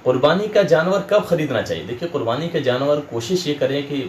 कुर्बानी का जानवर कब ख़रीदना चाहिए? देखिए, कुर्बानी के जानवर कोशिश ये करें कि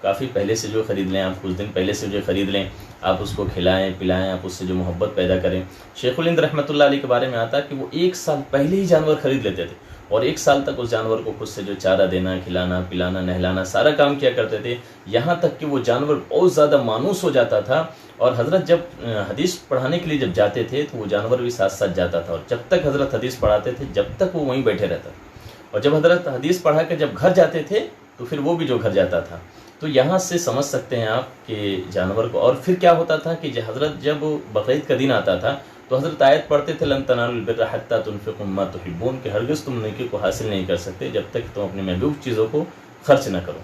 काफ़ी पहले से जो ख़रीद लें, आप कुछ दिन पहले से जो ख़रीद लें, आप उसको खिलाएँ, पिलाएँ, आप उससे जो मोहब्बत पैदा करें। शेखुल हिंद रहमतुल्लाह अलैह के बारे में आता है कि वो 1 साल पहले ही जानवर ख़रीद लेते थे और 1 साल तक उस जानवर को खुद से जो चारा देना, खिलाना, पिलाना, नहलाना सारा काम किया करते थे। यहाँ तक कि वो जानवर बहुत ज़्यादा मानूस हो जाता था और हज़रत जब हदीस पढ़ाने के लिए जब जाते थे तो वो जानवर भी साथ-साथ जाता था और जब तक हज़रत हदीस पढ़ाते थे, जब तक वो वहीं बैठे रहता था। और जब हज़रत हदीस पढ़ा कर जब घर जाते थे तो फिर वो भी जो घर जाता था। तो यहाँ से समझ सकते हैं आप कि जानवर को। और फिर क्या होता था कि हज़रत जब बकरीद का दिन आता था तो हज़रत आयत पढ़ते थे, लन तनालुल बिर्रा हत्ता तुनफ़िक़ू मिम्मा तुहिब्बून, कि हरगिज़ तुम नेकी को हासिल नहीं कर सकते जब तक तुम अपनी महबूब चीज़ों को खर्च न करो।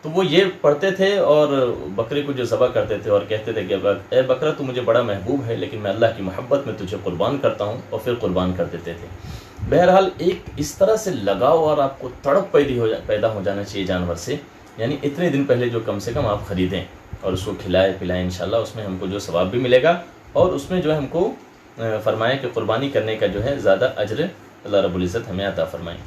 तो वो ये पढ़ते थे और बकरे को जो ज़बह करते थे और कहते थे कि ए बकरा, तू मुझे बड़ा महबूब है, लेकिन मैं अल्लाह की मोहब्बत में तुझे कुर्बान करता हूँ, और फिर कुर्बान कर देते थे। बहरहाल एक इस तरह से लगाव और आपको तड़प पैदा हो जाना चाहिए जानवर से, यानी इतने दिन पहले जो कम से कम आप ख़रीदें और उसको खिलाएँ पिलाएँ, इंशाल्लाह उसमें हमको जो सवाब भी मिलेगा और उसमें जो है हमको फरमाया कि कुर्बानी करने का जो है ज़्यादा अजर अल्लाह रब्बुल इज़्ज़त हमें अता फरमाएँ।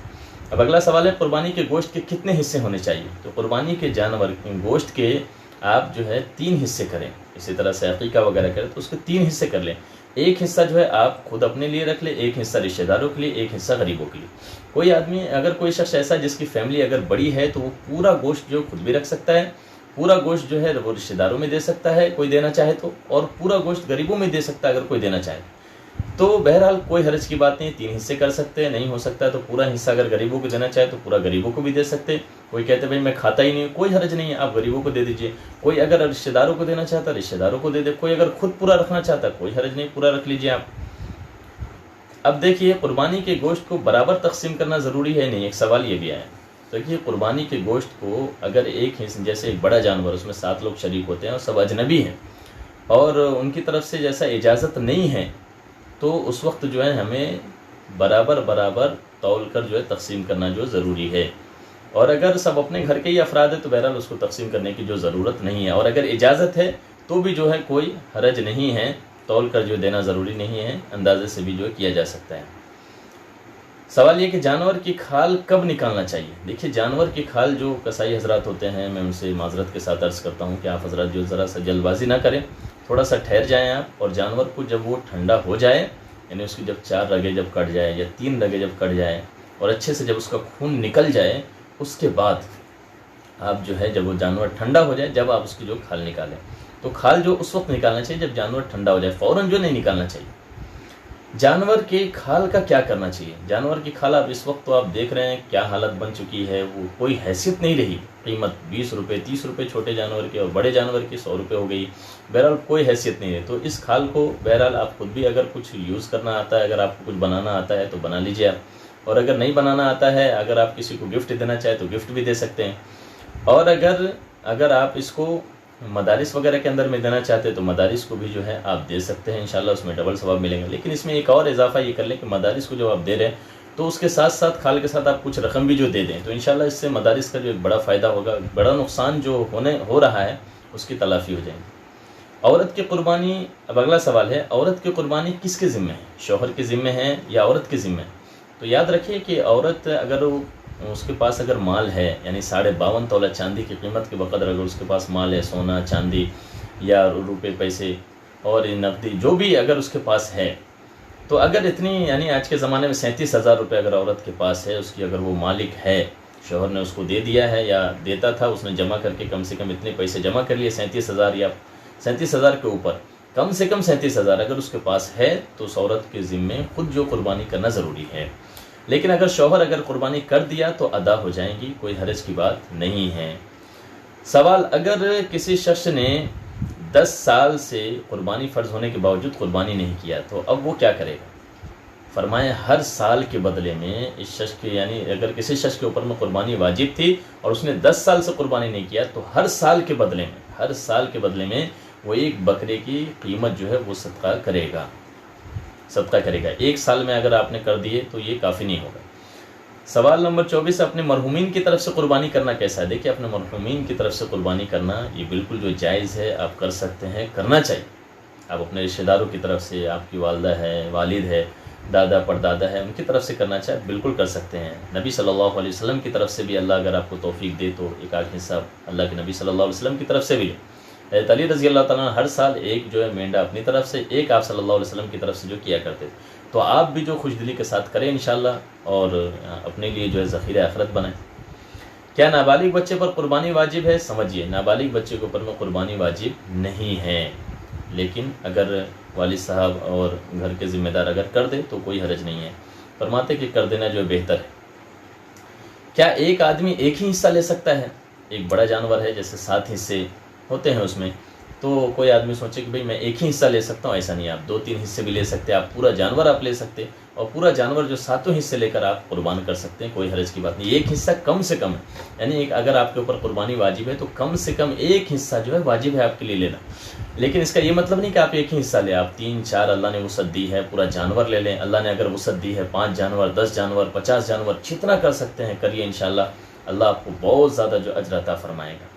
अब अगला सवाल है, कुर्बानी के गोश्त के कितने हिस्से होने चाहिए? तो कुर्बानी के जानवर गोश्त के आप जो है 3 हिस्से करें। इसी तरह से अकीका वगैरह करें तो उसके 3 हिस्से कर लें। एक हिस्सा जो है आप खुद अपने लिए रख लें, एक हिस्सा रिश्तेदारों के लिए, एक हिस्सा गरीबों के लिए। कोई आदमी, अगर कोई शख्स ऐसा है जिसकी फैमिली अगर बड़ी है तो वो पूरा गोश्त जो खुद भी रख सकता है, पूरा गोश्त जो है वो रिश्तेदारों में दे सकता है कोई देना चाहे तो, और पूरा गोश्त गरीबों में दे सकता है अगर कोई देना चाहे तो। बहरहाल कोई हर्ज की बात नहीं, 3 हिस्से कर सकते हैं। नहीं हो सकता है तो पूरा हिस्सा अगर गरीबों को देना चाहे तो पूरा गरीबों को भी दे सकते हैं। कोई कहते भाई मैं खाता ही नहीं हूँ, कोई हर्ज नहीं है, आप गरीबों को दे दीजिए। कोई अगर रिश्तेदारों को देना चाहता है रिश्तेदारों को दे दे। कोई अगर खुद पूरा रखना चाहता है कोई हर्ज नहीं, पूरा रख लीजिए आप। अब देखिए, कुर्बानी के गोश्त को बराबर तकसीम करना ज़रूरी है नहीं, एक सवाल ये भी आया। तो देखिए, कुर्बानी के गोश्त को अगर एक हिस्से, जैसे एक बड़ा जानवर उसमें 7 लोग शरीक होते हैं और सब अजनबी हैं और उनकी तरफ से जैसा इजाज़त नहीं है, तो उस वक्त जो है हमें बराबर तौल कर जो है तकसीम करना जो ज़रूरी है। और अगर सब अपने घर के ही अफराद है तो बहरहाल उसको तकसीम करने की जो ज़रूरत नहीं है। और अगर इजाज़त है तो भी जो है कोई हरज नहीं है, तौल कर जो देना ज़रूरी नहीं है, अंदाजे से भी जो किया जा सकता है। सवाल ये कि जानवर की खाल कब निकालना चाहिए? देखिए, जानवर की खाल जो कसाई हजरात होते हैं, मैं उनसे माजरत के साथ अर्ज़ करता हूँ कि आप हजरात जो ज़रा सा जल्दबाजी ना करें, थोड़ा सा ठहर जाएं आप, और जानवर को जब वो ठंडा हो जाए, यानी उसकी जब 4 रगें जब कट जाए या 3 रगें जब कट जाए और अच्छे से जब उसका खून निकल जाए, उसके बाद आप जो है जब वो जानवर ठंडा हो जाए, जब आप उसकी जो खाल निकालें, तो खाल जो उस वक्त निकालना चाहिए जब जानवर ठंडा हो जाए, फ़ौरन जो नहीं निकालना चाहिए। जानवर के खाल का क्या करना चाहिए? जानवर की खाल आप इस वक्त तो आप देख रहे हैं क्या हालत बन चुकी है, वो कोई हैसियत नहीं रही। कीमत 20 रुपये 30 रुपये छोटे जानवर की और बड़े जानवर की 100 रुपये हो गई। बहरहाल कोई हैसियत नहीं है। तो इस खाल को बहरहाल आप खुद भी अगर कुछ यूज़ करना आता है, अगर आपको कुछ बनाना आता है तो बना लीजिए आप, और अगर नहीं बनाना आता है, अगर आप किसी को गिफ्ट देना चाहें तो गिफ्ट भी दे सकते हैं। और अगर आप इसको मदारिस वगैरह के अंदर में देना चाहते हैं तो मदारिस को भी जो है आप दे सकते हैं, इंशाल्लाह उसमें डबल सवाब मिलेंगे। लेकिन इसमें एक और इजाफा ये कर लें कि मदारिस को जब आप दे रहे हैं तो उसके साथ साथ खाल के साथ आप कुछ रकम भी जो दे दें, तो इंशाल्लाह इससे मदारिस का जो एक बड़ा फ़ायदा होगा, बड़ा नुकसान जो हो रहा है उसकी तलाफ़ी हो जाएगी। औरत की कुर्बानी, अब अगला सवाल है, औरत की कुर्बानी किसके ज़िम्मे है? शौहर के ज़िम्मे है या औरत के ज़िम्मे है? तो याद रखिए कि औरत अगर उसके पास अगर माल है, यानी 52.5 तोला चांदी की कीमत के बकदर अगर उसके पास माल है, सोना चांदी या रुपए पैसे और नकदी जो भी अगर उसके पास है, तो अगर इतनी, यानी आज के ज़माने में 37,000 रुपये अगर औरत के पास है, उसकी अगर वो मालिक है, शौहर ने उसको दे दिया है या देता था, उसने जमा करके कम से कम इतने पैसे जमा कर लिए 37,000 या 37,000 के ऊपर, कम से कम 37,000 अगर उसके पास है तो उस औरत के ज़िम्मे खुद जो कुर्बानी करना ज़रूरी है। लेकिन अगर शौहर अगर कुर्बानी कर दिया तो अदा हो जाएंगी, कोई हरज की बात नहीं है। सवाल, अगर किसी शख्स ने 10 साल से कुर्बानी फ़र्ज़ होने के बावजूद कुर्बानी नहीं किया तो अब वो क्या करेगा? फरमाया, हर साल के बदले में इस शख्स के, यानी अगर किसी शख्स के ऊपर में कुर्बानी वाजिब थी और उसने 10 साल से कुर्बानी नहीं किया तो हर साल के बदले में वो एक बकरे की कीमत जो है वो सदका करेगा। 1 साल में अगर आपने कर दिए तो ये काफ़ी नहीं होगा। सवाल नंबर 24, अपने मरहूमीन की तरफ से कुर्बानी करना कैसा है? देखिए, अपने मरहूमीन की तरफ से कुर्बानी करना ये बिल्कुल जो जायज़ है, आप कर सकते हैं, करना चाहिए। आप अपने रिश्तेदारों की तरफ से, आपकी वालदा है, वालिद है, दादा परदादा है उनकी तरफ से करना चाहे बिल्कुल कर सकते हैं। नबी सल्लल्लाहु अलैहि वसल्लम की तरफ से भी अल्लाह अगर आपको तौफीक दे तो एक आध हिस्सा अल्लाह के नबी सल्लल्लाहु अलैहि वसल्लम की तरफ से भी ले। हज़रत अली रज़ी अल्लाह ताला हर साल एक जो है मेंढा अपनी तरफ से, एक आप सल्लल्लाहु अलैहि वसल्लम की तरफ से जो किया करते थे। तो आप भी जो खुशदिली के साथ करें इंशाअल्लाह और अपने लिए जो है ज़ख़ीरा आखिरत बनाएं। क्या नाबालिग बच्चे पर कुर्बानी वाजिब है? समझिए, नाबालिग बच्चे के ऊपर में कुर्बानी वाजिब नहीं है, लेकिन अगर वालिद साहब और घर के ज़िम्मेदार अगर कर दे तो कोई हरज नहीं है। फरमाते कि कर देना जो है बेहतर है। क्या एक आदमी एक ही हिस्सा ले सकता है? एक बड़ा जानवर है, जैसे 7 हिस्से होते हैं उसमें, तो कोई आदमी सोचे कि भाई मैं एक ही हिस्सा ले सकता हूँ, ऐसा नहीं, आप 2-3 हिस्से भी ले सकते हैं। आप पूरा जानवर आप ले सकते हैं और पूरा जानवर जो 7 हिस्से लेकर आप कुर्बान कर सकते हैं, कोई हरज की बात नहीं। एक हिस्सा कम से कम है, यानी एक अगर आपके ऊपर कुर्बानी वाजिब है तो कम से कम एक हिस्सा जो है वाजिब है आपके लिए लेना। लेकिन इसका ये मतलब नहीं कि आप एक ही हिस्सा लें। आप 3-4 अल्लाह ने वुसअत दी है, पूरा जानवर ले लें। अल्लाह ने अगर वुसअत दी है 5 जानवर, 10 जानवर, 50 जानवर, जितना कर सकते हैं करिए, इंशाअल्लाह अल्लाह आपको बहुत ज़्यादा जो अजर अता फरमाएगा।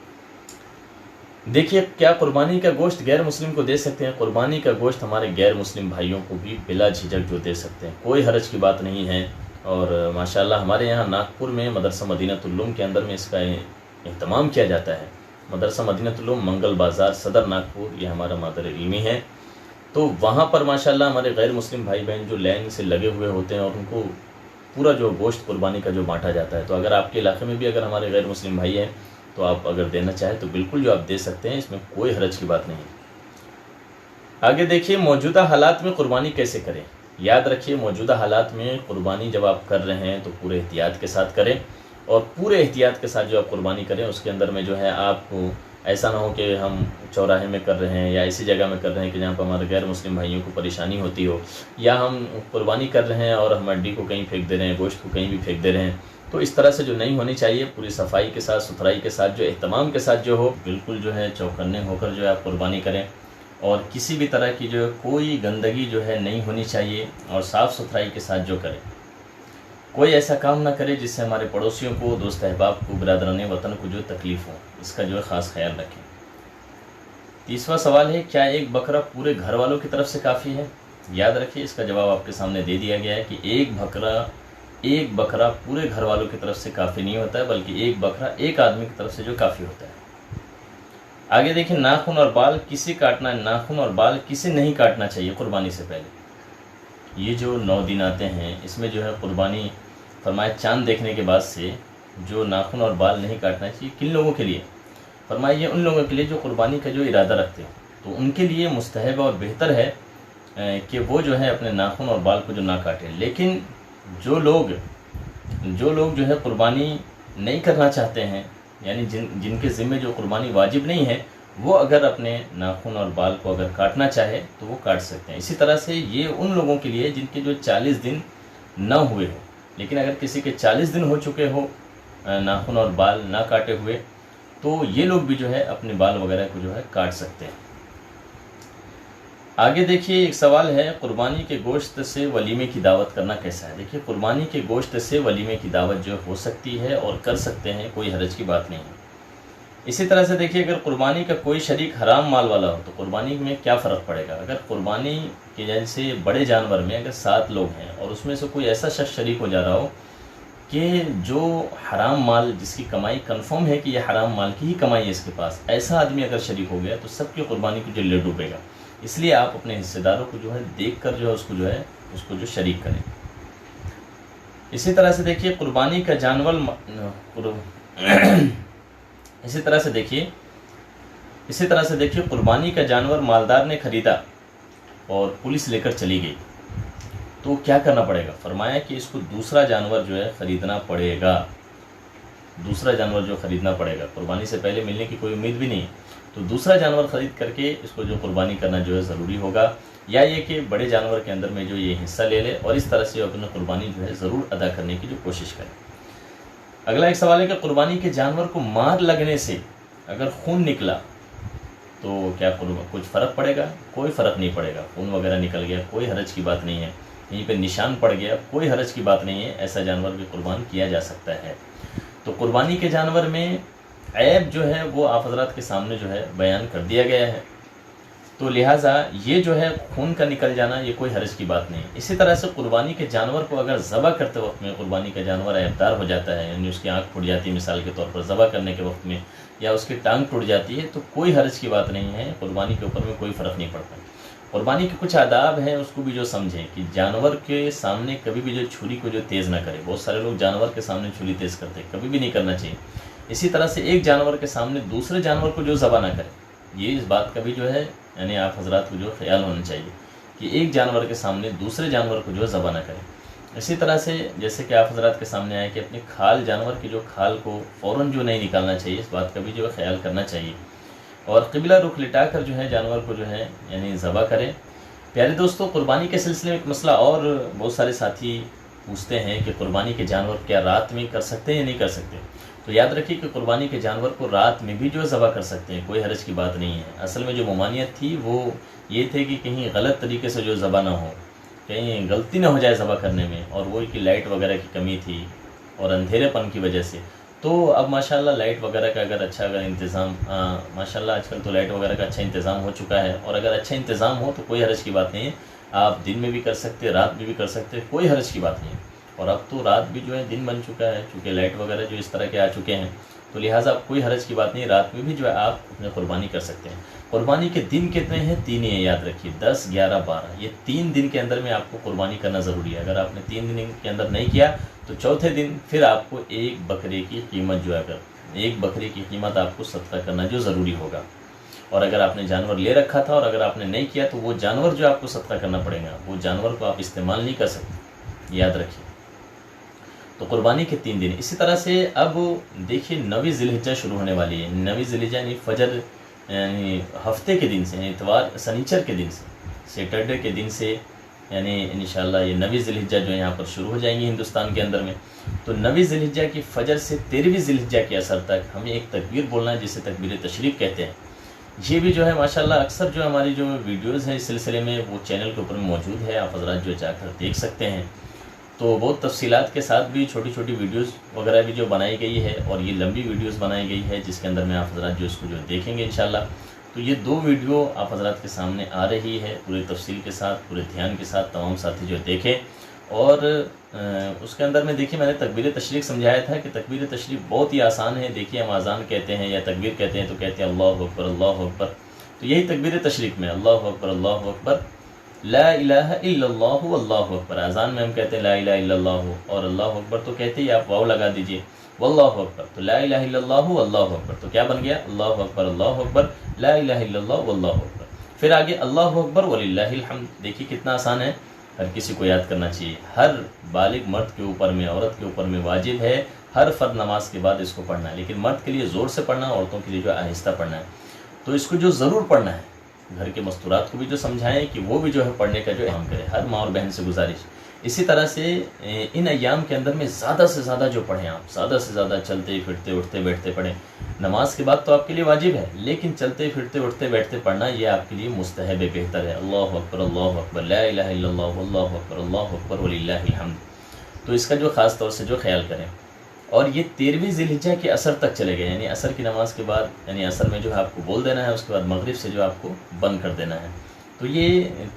देखिए, क्या कुर्बानी का गोश्त गैर मुस्लिम को दे सकते हैं? कुर्बानी का गोश्त हमारे गैर मुस्लिम भाइयों को भी बिला झिझक जो दे सकते हैं, कोई हरज की बात नहीं है। और माशाल्लाह हमारे यहाँ नागपुर में मदरसा मदीनतुल उलूम के अंदर में इसका एहतमाम किया जाता है। मदरसा मदीनतुल उलूम मंगल बाज़ार सदर नागपुर, ये हमारा मादर इल्मी है। तो वहाँ पर माशाल्लाह हमारे गैर मुस्लिम भाई बहन जो लाइन से लगे हुए होते हैं और उनको पूरा जो गोश्त कुर्बानी का जो बांटा जाता है। तो अगर आपके इलाके में भी अगर हमारे गैर मुस्लिम भाई हैं तो आप अगर देना चाहें तो बिल्कुल जो आप दे सकते हैं, इसमें कोई हरज की बात नहीं है। आगे देखिए, मौजूदा हालात में कुर्बानी कैसे करें? याद रखिए, मौजूदा हालात में कुर्बानी जब आप कर रहे हैं तो पूरे एहतियात के साथ करें और पूरे एहतियात के साथ जो आप कुर्बानी करें उसके अंदर में जो है आपको ऐसा ना हो कि हम चौराहे में कर रहे हैं या ऐसी जगह में कर रहे हैं कि जहाँ पर हमारे गैर मुस्लिम भाइयों को परेशानी होती हो, या हम कुर्बानी कर रहे हैं और हम हड्डी को कहीं फेंक दे रहे हैं, गोश्त को कहीं भी फेंक दे रहे हैं। तो इस तरह से जो नहीं होनी चाहिए, पूरी सफाई के साथ, सुथराई के साथ, जो एहतमाम के साथ जो हो, बिल्कुल जो है चौकन्ने होकर जो है आप कुर्बानी करें। और किसी भी तरह की जो है कोई गंदगी जो है नहीं होनी चाहिए और साफ़ सुथराई के साथ जो करें। कोई ऐसा काम ना करे जिससे हमारे पड़ोसियों को, दोस्त अहबाब को, बिरादरान वतन को जो तकलीफ़ हो, इसका जो है ख़ास ख्याल रखें। तीसरा सवाल है, क्या एक बकरा पूरे घर वालों की तरफ से काफ़ी है? याद रखिए, इसका जवाब आपके सामने दे दिया गया है कि एक बकरा पूरे घर वालों की तरफ से काफ़ी नहीं होता है, बल्कि एक बकरा एक आदमी की तरफ से जो काफ़ी होता है। आगे देखिए, नाखून और बाल किसे काटना है? नाखून और बाल किसे नहीं काटना चाहिए कुर्बानी से पहले? ये जो 9 दिन आते हैं इसमें जो है कुर्बानी फरमाया चांद देखने के बाद से जो नाखून और बाल नहीं काटना चाहिए। किन लोगों के लिए? फरमाया ये उन लोगों के लिए जो कुर्बानी का जो इरादा रखते हैं, तो उनके लिए मुस्तहब और बेहतर है कि वो जो है अपने नाखून और बाल को जो ना काटें। लेकिन जो लोग जो है कुर्बानी नहीं करना चाहते हैं, यानी जिनके ज़िम्मे जो कुर्बानी वाजिब नहीं है, वो अगर अपने नाखून और बाल को अगर काटना चाहे तो वो काट सकते हैं। इसी तरह से ये उन लोगों के लिए जिनके जो 40 दिन ना हुए हो, लेकिन अगर किसी के 40 दिन हो चुके हो नाखून और बाल ना काटे हुए, तो ये लोग भी जो है अपने बाल वगैरह को जो है काट सकते हैं। आगे देखिए, एक सवाल है, कुर्बानी के गोश्त से वलीमे की दावत करना कैसा है? देखिए, कुर्बानी के गोश्त से वलीमे की दावत जो हो सकती है और कर सकते हैं, कोई हरज की बात नहीं है। इसी तरह से देखिए, अगर कुर्बानी का कोई शरीक हराम माल वाला हो तो कुर्बानी में क्या फ़र्क पड़ेगा? अगर कुर्बानी के जैसे बड़े जानवर में अगर 7 लोग हैं और उसमें से कोई ऐसा शख्स शरीक हो जा रहा हो कि जो हराम माल, जिसकी कमाई कन्फर्म है कि ये हराम माल की ही कमाई है इसके पास, ऐसा आदमी अगर शरीक हो गया तो सबकी कुर्बानी को जो ले डूबेगा। इसलिए आप अपने हिस्सेदारों को जो है देख कर जो है उसको जो शरीक करें। इसी तरह से देखिए, कुर्बानी का जानवर इसी तरह से देखिए कुर्बानी का जानवर मालदार ने खरीदा और पुलिस लेकर चली गई, तो क्या करना पड़ेगा? फरमाया कि इसको दूसरा जानवर जो है ख़रीदना पड़ेगा। दूसरा जानवर जो ख़रीदना पड़ेगा, कुर्बानी से पहले मिलने की कोई उम्मीद भी नहीं है, तो दूसरा जानवर ख़रीद करके इसको जो कुर्बानी करना जो है ज़रूरी होगा। या ये कि बड़े जानवर के अंदर में जो ये हिस्सा ले ले और इस तरह से अपनी कुर्बानी जो है ज़रूर अदा करने की जो कोशिश करें। अगला एक सवाल है कि कुर्बानी के जानवर को मार लगने से अगर खून निकला तो क्या कुछ फ़र्क पड़ेगा? कोई फ़र्क नहीं पड़ेगा। खून वगैरह निकल गया, कोई हरज की बात नहीं है। यहीं पे निशान पड़ गया, कोई हरज की बात नहीं है। ऐसा जानवर भी कुर्बान किया जा सकता है। तो कुर्बानी के जानवर में ऐब जो है वो आप हज़रात के सामने जो है बयान कर दिया गया है। तो लिहाजा ये जो है खून का निकल जाना ये कोई हर्ज की बात नहीं। इसी तरह से कुर्बानी के जानवर को अगर ज़बह करते वक्त में कुर्बानी का जानवर ऐबदार हो जाता है, यानी उसकी आँख फूट जाती है मिसाल के तौर पर ज़बह करने के वक्त में, या उसकी टांग टूट जाती है, तो कोई हर्ज की बात नहीं है, कुर्बानी के ऊपर में कोई फ़र्क नहीं पड़ता। कुर्बानी के कुछ आदाब हैं, उसको भी जो समझें कि जानवर के सामने कभी भी जो छुरी को जो तेज़ ना करे। बहुत सारे लोग जानवर के सामने छुरी तेज़ करते हैं, कभी भी नहीं करना चाहिए। इसी तरह से एक जानवर के सामने दूसरे जानवर को जो ज़बह ना करे, ये इस बात का भी जो है यानी आप हजरात को जो ख्याल होना चाहिए कि एक जानवर के सामने दूसरे जानवर को जो ज़बह ना करें। इसी तरह से जैसे कि आप हजरात के सामने आए कि अपनी खाल, जानवर की जो खाल को फ़ौरन जो नहीं निकालना चाहिए, इस बात का भी जो है ख्याल करना चाहिए। और क़िबला रुख लिटा कर जो है जानवर को जो है यानी ज़बह करें। प्यारे दोस्तों, कुर्बानी के सिलसिले में एक मसला और बहुत सारे साथी पूछते हैं कि कुर्बानी के जानवर क्या रात में कर सकते हैं या नहीं कर सकते। तो याद रखिए कि कुर्बानी के जानवर को रात में भी जो है ज़बह कर सकते हैं, कोई हर्ज की बात नहीं है। असल में जो ममानियत थी वो ये थे कि कहीं गलत तरीके से जो ज़बह ना हो, कहीं गलती ना हो जाए ज़बह करने में, और वो कि लाइट वगैरह की कमी थी और अंधेरेपन की वजह से। तो अब माशाल्लाह लाइट वगैरह का अगर इंतज़ाम, माशाल्लाह आजकल तो लाइट वगैरह का अच्छा इंतज़ाम हो चुका है, और अगर अच्छा इंतज़ाम हो तो कोई हर्ज की बात नहीं है। आप दिन में भी कर सकते, रात में भी कर सकते, कोई हर्ज की बात नहीं है। और अब तो रात भी जो है दिन बन चुका है, चूँकि लाइट वगैरह जो इस तरह के आ चुके हैं, तो लिहाजा अब कोई हर्ज की बात नहीं, रात में भी जो है आप अपने कुर्बानी कर सकते हैं। कुर्बानी के दिन कितने हैं? 3 ही हैं, याद रखिए, 10, 11, 12। ये 3 दिन के अंदर में आपको कुर्बानी करना ज़रूरी है। अगर आपने 3 दिन के अंदर नहीं किया तो चौथे दिन फिर आपको एक बकरे की कीमत जो है, अगर एक बकरे की कीमत आपको सदका करना जो ज़रूरी होगा। और अगर आपने जानवर ले रखा था और अगर आपने नहीं किया तो वो जानवर जो आपको सदका करना पड़ेगा, वो जानवर को आप इस्तेमाल नहीं कर सकते, याद रखिए। तो कुर्बानी के 3 दिन। इसी तरह से अब देखिए 9वीं ज़िलहिज्जा शुरू होने वाली है। 9वीं ज़िलहिज्जा यानी फजर, यानी हफ्ते के दिन से, इतवार शनिचर के दिन से, सैटरडे के दिन से, यानी इंशाल्लाह ये 9वीं ज़िलहिज्जा जो है यहाँ पर शुरू हो जाएंगी हिंदुस्तान के अंदर में। तो 9वीं ज़िलहिज्जा की फजर से 13वीं ज़िलहिज्जा के असर तक हमें एक तकबीर बोलना है, जिसे तकबीर तशरीक़ कहते हैं। ये भी जो है माशाल्लाह अक्सर जो हमारी जो वीडियोज़ हैं इस सिलसिले में वो चैनल के ऊपर मौजूद है, आप हज़रात जो जाकर देख सकते हैं। तो बहुत तफसीलात के साथ भी छोटी छोटी वीडियोस वगैरह भी जो बनाई गई है, और ये लंबी वीडियोस बनाई गई है जिसके अंदर में आप हज़रात जो इसको जो देखेंगे इंशाल्लाह। तो ये 2 वीडियो आप हज़रात के सामने आ रही है पूरे तफसील के साथ, पूरे ध्यान के साथ, तमाम साथी जो देखें। और उसके अंदर में देखिए मैंने तकबीर तशरीक़ समझाया था कि तकबीर तशरीक़ बहुत ही आसान है। देखिए हम अज़ान कहते हैं या तकबीर कहते हैं तो कहते हैं अल्लाहु अकबर, अल्लाहु अकबर। तो यही तकबीर तशरीक़ में अल्लाहु अकबर, अल्लाहु अकबर, ला इलाहा इल्लल्लाहु अल्लाहु अकबर। अज़ान में हम कहते हैं ला इलाहा इल्लल्लाहु, और अल्लाहु अकबर तो कहते ही आप वाव लगा दीजिए, वल्लाहु अकबर। तो ला इलाहा इल्लल्लाहु अल्लाहु अकबर, तो क्या बन गया? अल्लाहु अकबर, अल्लाहु अकबर, ला इलाहा इल्लल्लाहु वल्लाहु अकबर। फिर आगे अल्लाहु अकबर वलिल्लाहिल हम्द। देखिए कितना आसान है, हर किसी को याद करना चाहिए। हर बालिग मर्द के ऊपर में, औरत के ऊपर में वाजिब है हर फर्द नमाज के बाद इसको पढ़ना है, लेकिन मर्द के लिए ज़ोर से पढ़ना, औरतों के लिए जो आहिस्ता पढ़ना है। तो इसको जो ज़रूर पढ़ना है, घर के मस्तूरात को भी जो समझाएं कि वो भी जो है पढ़ने का जो काम करें, हर माँ और बहन से गुजारिश। इसी तरह से इन अय्याम के अंदर में ज़्यादा से ज़्यादा जो पढ़ें आप, ज़्यादा से ज़्यादा चलते फिरते उठते बैठते पढ़ें। नमाज के बाद तो आपके लिए वाजिब है, लेकिन चलते फिरते उठते बैठते पढ़ना ये आपके लिए मुस्तहब बेहतर है। अल्लाहु अकबर, अल्लाहु अकबर, ला इलाहा इल्लल्लाहु, अल्लाहु अकबर, अल्लाहु अकबर वलिल्लाहिल हम्द। तो इसका जो ख़ास तौर से जो ख्याल करें। और ये 13वीं ज़िलहिज्जा के असर तक चले गए, यानी असर की नमाज के बाद, यानी असर में जो है आपको बोल देना है, उसके बाद मगरिब से जो आपको बंद कर देना है। तो ये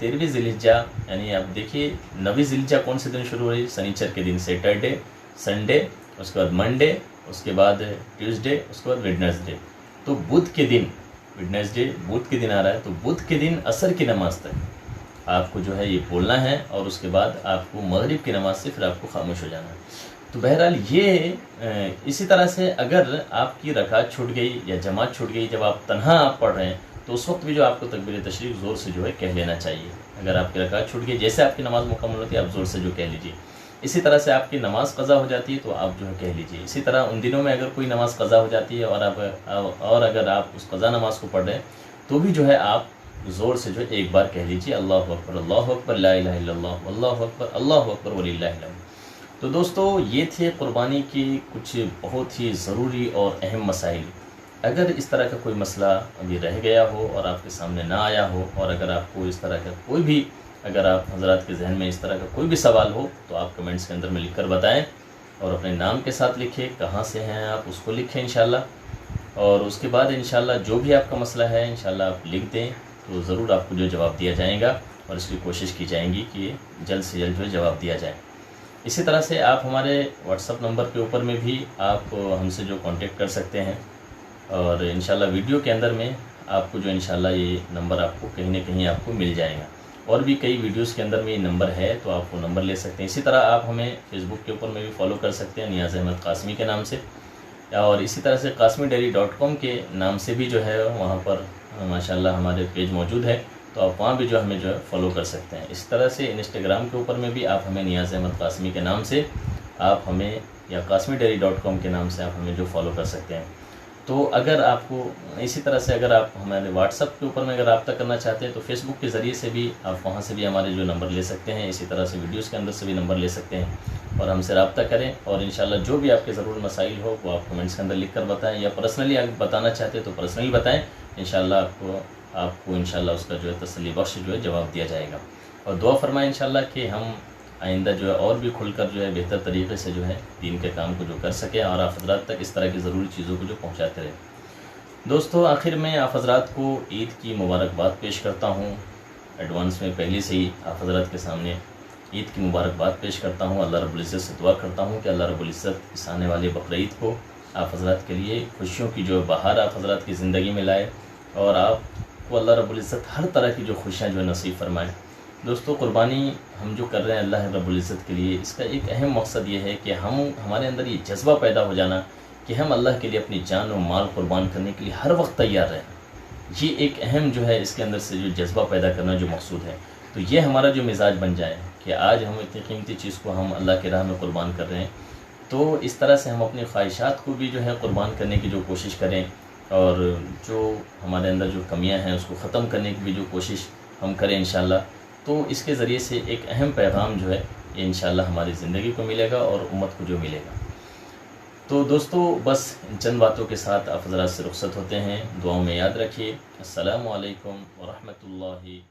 13वीं ज़िलहिज्जा, यानी आप देखिए 9वीं ज़िलहिज्जा कौन से दिन शुरू हो रही है? शनिचर के दिन, सैटरडे, संडे, उसके बाद मंडे, उसके बाद ट्यूसडे, उसके बाद वेडनेसडे। तो बुध के दिन, वेडनेसडे बुध के दिन आ रहा है, तो बुध के दिन असर की नमाज तक आपको जो है ये बोलना है, और उसके बाद आपको मगरिब की नमाज से फिर आपको खामोश हो जाना है। तो बहरहाल ये इसी तरह से अगर आपकी रकात छूट गई या जमात छूट गई, जब आप तन्हा आप पढ़ रहे हैं, तो उस वक्त भी जो आपको तकबीर तशरीक़ ज़ोर से जो है कह लेना चाहिए। अगर आपकी रकात छूट गई, जैसे आपकी नमाज़ मुकम्मल होती है, आप ज़ोर से जो कह लीजिए। इसी तरह से आपकी नमाज़ क़ज़ा हो जाती है तो आप जो है कह लीजिए। इसी तरह उन दिनों में अगर कोई नमाज़ क़ज़ा हो जाती है और अगर आप उस क़ज़ा नमाज को पढ़ रहे हैं, तो भी जो है आप ज़ोर से जो है एक बार कह लीजिए अल्लाहु अकबर, अल्लाहु अकबर, ला इलाहा इल्लल्लाहु, अल्लाहु अकबर, अल्लाहु अकबर वलिल्लाहिल हम्द। तो दोस्तों ये थे कुर्बानी की कुछ बहुत ही ज़रूरी और अहम मसाइल। अगर इस तरह का कोई मसला अभी रह गया हो और आपके सामने ना आया हो, और अगर आपको इस तरह का कोई भी, अगर आप हज़रात के जहन में इस तरह का कोई भी सवाल हो, तो आप कमेंट्स के अंदर में लिख कर बताएँ, और अपने नाम के साथ लिखें, कहाँ से हैं आप उसको लिखें इंशाल्लाह। और उसके बाद इंशाल्लाह जो भी आपका मसला है इंशाल्लाह आप लिख दें, तो ज़रूर आपको जो जवाब दिया जाएगा और इसकी कोशिश की जाएगी कि जल्द से जल्द जो है जवाब दिया जाए। इसी तरह से आप हमारे व्हाट्सअप नंबर के ऊपर में भी आप हमसे जो कांटेक्ट कर सकते हैं, और इंशाल्लाह वीडियो के अंदर में आपको जो इंशाल्लाह ये नंबर आपको कहीं ना कहीं आपको मिल जाएगा। और भी कई वीडियोस के अंदर में ये नंबर है, तो आप वो नंबर ले सकते हैं। इसी तरह आप हमें फेसबुक के ऊपर में भी फॉलो कर सकते हैं नियाज़ अहमद कासमी के नाम से, और इसी तरह से kasmidaily.com के नाम से भी जो है वहाँ पर माशाल्लाह हमारे पेज मौजूद है, तो आप वहाँ भी जो हमें जो है फॉलो कर सकते हैं। इस तरह से इंस्टाग्राम के ऊपर में भी आप हमें नियाज़ अहमद कासमी के नाम से आप हमें, या kasmidaily.com के नाम से आप हमें जो फॉलो कर सकते हैं। तो अगर आपको इसी तरह से अगर आप हमारे व्हाट्सअप के ऊपर में अगर रब्ता करना चाहते हैं तो फेसबुक के ज़रिए से भी आप वहाँ से भी हमारे जो नंबर ले सकते हैं। इसी तरह से वीडियोस के अंदर से भी नंबर ले सकते हैं और हमसे रब्ता करें, और इंशाल्लाह जो भी आपके ज़रूर मसाइल हो वो आप कमेंट्स के अंदर लिख कर बताएं, या पर्सनली अगर बताना चाहते हैं तो पर्सनली बताएं। इंशाल्लाह आपको इंशाल्लाह उसका जो है तसल्ली बख्श जो है जवाब दिया जाएगा। और दुआ फरमाएं इंशाल्लाह कि हम आइंदा जो है और भी खुलकर जो है बेहतर तरीके से जो है दीन के काम को जो कर सकें, और आप हज़रात तक इस तरह की ज़रूरी चीज़ों को जो पहुँचाते रहें। दोस्तों, आखिर में आप हज़रात को ईद की मुबारकबाद पेश करता हूँ। एडवांस में पहले से ही आप हज़रात के सामने ईद की मुबारकबाद पेश करता हूँ। अल्लाह रब्बुल इज़्ज़त से दुआ करता हूँ कि अल्लाह रब्बुल इज़्ज़त इस आने वाले बकरीद ईद को आप हज़रात के लिए खुशियों की जो बहार आप हज़रात की ज़िंदगी में लाए, और आपको अल्लाह रब्बुल इज़्ज़त हर तरह की जो खुशियाँ जो है नसीब फरमाए। दोस्तों, कुर्बानी हम जो कर रहे हैं अल्लाह रब्बुल इज़्ज़त के लिए, इसका एक अहम मकसद ये है कि हमारे अंदर ये जज्बा पैदा हो जाना कि हम अल्लाह के लिए अपनी जान और माल कुर्बान करने के लिए हर वक्त तैयार रहें। ये एक अहम जो है इसके अंदर से जो जज्बा पैदा करना जो मकसूद है, तो ये हमारा जो मिजाज बन जाए कि आज हम इतनी कीमती चीज़ को हम अल्लाह के राह में कुर्बान कर रहे हैं, तो इस तरह से हम अपनी ख्वाहिशात को भी जो है कुर्बान करने की जो कोशिश करें, और जो हमारे अंदर जो कमियां हैं उसको ख़त्म करने की भी जो कोशिश हम करें इंशाल्लाह। तो इसके ज़रिए से एक अहम पैगाम जो है ये इंशाल्लाह हमारी ज़िंदगी को मिलेगा और उम्मत को जो मिलेगा। तो दोस्तों, बस इन चंद बातों के साथ आप हज़रात से रुखसत होते हैं। दुआओं में याद रखिए। अस्सलामु अलैकुम व रहमतुल्लाहि